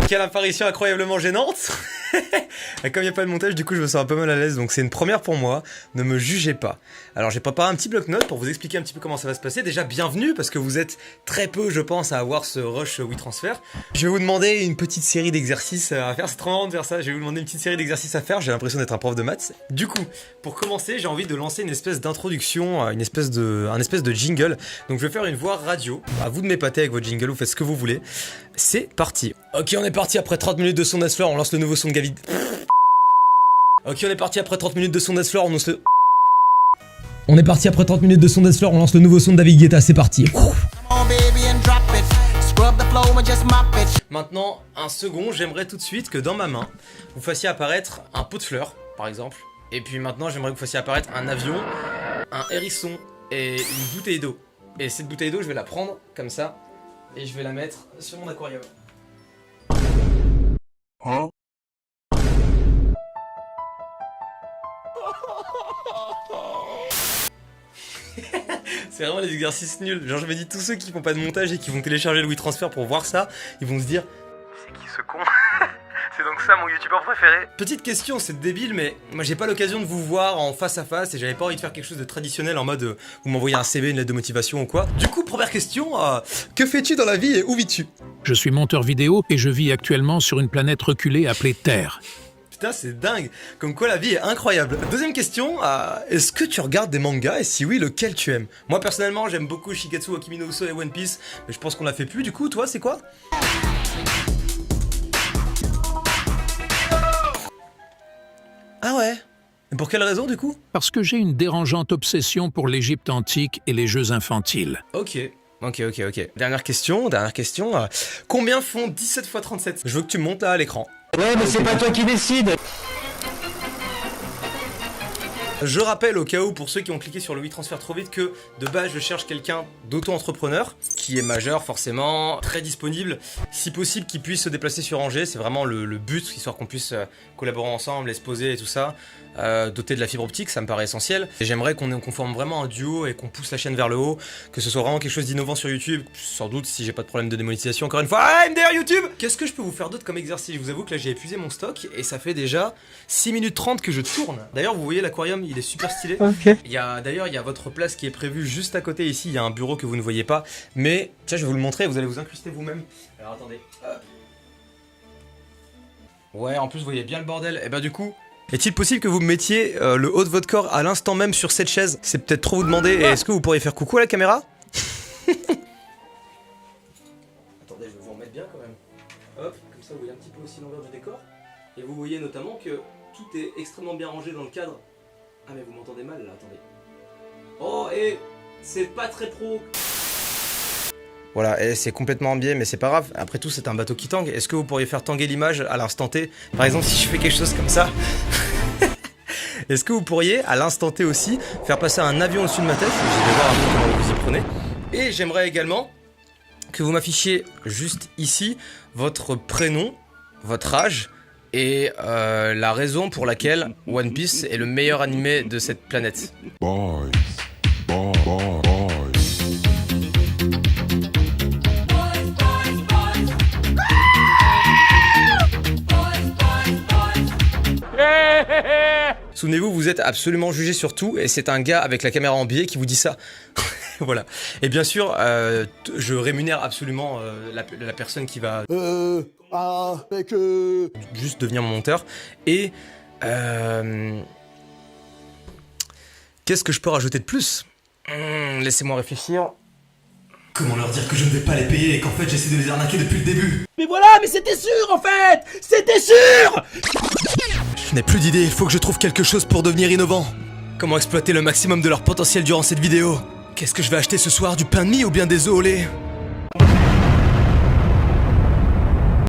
Quelle apparition incroyablement gênante. Comme il n'y a pas de montage, du coup je me sens un peu mal à l'aise, donc c'est une première pour moi, ne me jugez pas. Alors j'ai préparé un petit bloc-notes pour vous expliquer un petit peu comment ça va se passer. Déjà bienvenue, parce que vous êtes très peu je pense à avoir ce rush WeTransfer. Je vais vous demander une petite série d'exercices à faire, c'est trop marrant de faire ça, je vais vous demander une petite série d'exercices à faire, j'ai l'impression d'être un prof de maths. Du coup, pour commencer, j'ai envie de lancer une espèce d'introduction, un espèce de jingle. Donc je vais faire une voix radio, à vous de m'épater avec votre jingle, vous faites ce que vous voulez. C'est parti. Ok, on est parti après 30 minutes de son Dancefloor, on lance le nouveau son de Gavid. Ok, on est parti après 30 minutes de son Dancefloor, on lance le... On est parti après 30 minutes de son Dancefloor, on lance le nouveau son de David Guetta, c'est parti. Maintenant, un second, j'aimerais tout de suite que dans ma main, vous fassiez apparaître un pot de fleurs, par exemple. Et puis maintenant, j'aimerais que vous fassiez apparaître un avion, un hérisson et une bouteille d'eau. Et cette bouteille d'eau, je vais la prendre comme ça, et je vais la mettre sur mon aquarium. Hein? C'est vraiment les exercices nuls. Genre je me dis, tous ceux qui font pas de montage et qui vont télécharger le WeTransfer pour voir ça, ils vont se dire, c'est qui ce con? C'est donc ça mon youtubeur préféré. Petite question, c'est débile, mais moi j'ai pas l'occasion de vous voir en face à face et j'avais pas envie de faire quelque chose de traditionnel en mode vous m'envoyez un CV, une lettre de motivation ou quoi. Du coup, première question, que fais-tu dans la vie et où vis-tu? Je suis monteur vidéo et je vis actuellement sur une planète reculée appelée Terre. Putain, c'est dingue, comme quoi la vie est incroyable. Deuxième question, est-ce que tu regardes des mangas et si oui, lequel tu aimes? Moi personnellement, j'aime beaucoup Shigetsu wa Kimi no Uso et One Piece, mais je pense qu'on l'a fait plus. Du coup, toi, c'est quoi? Ah ouais? Et pour quelle raison du coup? Parce que j'ai une dérangeante obsession pour l'Égypte antique et les jeux infantiles. Ok. Dernière question, combien font 17 x 37? Je veux que tu montes là à l'écran. Ouais, mais c'est pas toi qui décide. Je rappelle au cas où pour ceux qui ont cliqué sur le WeTransfer trop vite que de base je cherche quelqu'un d'auto-entrepreneur qui est majeur forcément, très disponible, si possible qui puisse se déplacer sur Angers, c'est vraiment le but, histoire qu'on puisse collaborer ensemble, se poser et tout ça, doté de la fibre optique, ça me paraît essentiel. Et j'aimerais qu'on forme vraiment un duo et qu'on pousse la chaîne vers le haut, que ce soit vraiment quelque chose d'innovant sur YouTube, sans doute si j'ai pas de problème de démonétisation, encore une fois, MDR YouTube. Qu'est-ce que je peux vous faire d'autre comme exercice? Je vous avoue que là j'ai épuisé mon stock et ça fait déjà 6 minutes 30 que je tourne. D'ailleurs vous voyez l'aquarium, il est super stylé. Ok. D'ailleurs il y a votre place qui est prévue juste à côté ici, il y a un bureau que vous ne voyez pas, mais tiens je vais vous le montrer, vous allez vous incruster vous-même. Alors attendez, hop. Ouais, en plus vous voyez bien le bordel, et bah du coup, est-il possible que vous mettiez le haut de votre corps à l'instant même sur cette chaise? C'est peut-être trop vous demander, et est-ce que vous pourriez faire coucou à la caméra? Attendez, je vais vous remettre bien quand même. Hop, comme ça vous voyez un petit peu aussi l'envers du décor, et vous voyez notamment que tout est extrêmement bien rangé dans le cadre. Ah mais vous m'entendez mal là, attendez. Oh et c'est pas très pro. Voilà, et c'est complètement en biais, mais c'est pas grave. Après tout, c'est un bateau qui tangue. Est-ce que vous pourriez faire tanguer l'image à l'instant T? Par exemple, si je fais quelque chose comme ça. Est-ce que vous pourriez, à l'instant T aussi, faire passer un avion au-dessus de ma tête? Je vais voir un peu comment vous y prenez. Et j'aimerais également que vous m'affichiez juste ici votre prénom, votre âge, et la raison pour laquelle One Piece est le meilleur animé de cette planète. Boys. Souvenez-vous, vous êtes absolument jugé sur tout, et c'est un gars avec la caméra en biais qui vous dit ça. Voilà. Et bien sûr, je rémunère absolument la personne qui va juste devenir mon monteur. Et qu'est-ce que je peux rajouter de plus? Laissez-moi réfléchir. Comment leur dire que je ne vais pas les payer et qu'en fait j'essaie de les arnaquer depuis le début? Mais voilà, mais c'était sûr en fait. C'était sûr. Je n'ai plus d'idée, il faut que je trouve quelque chose pour devenir innovant. Comment exploiter le maximum de leur potentiel durant cette vidéo? Qu'est-ce que je vais acheter ce soir, du pain de mie ou bien des œufs au lait?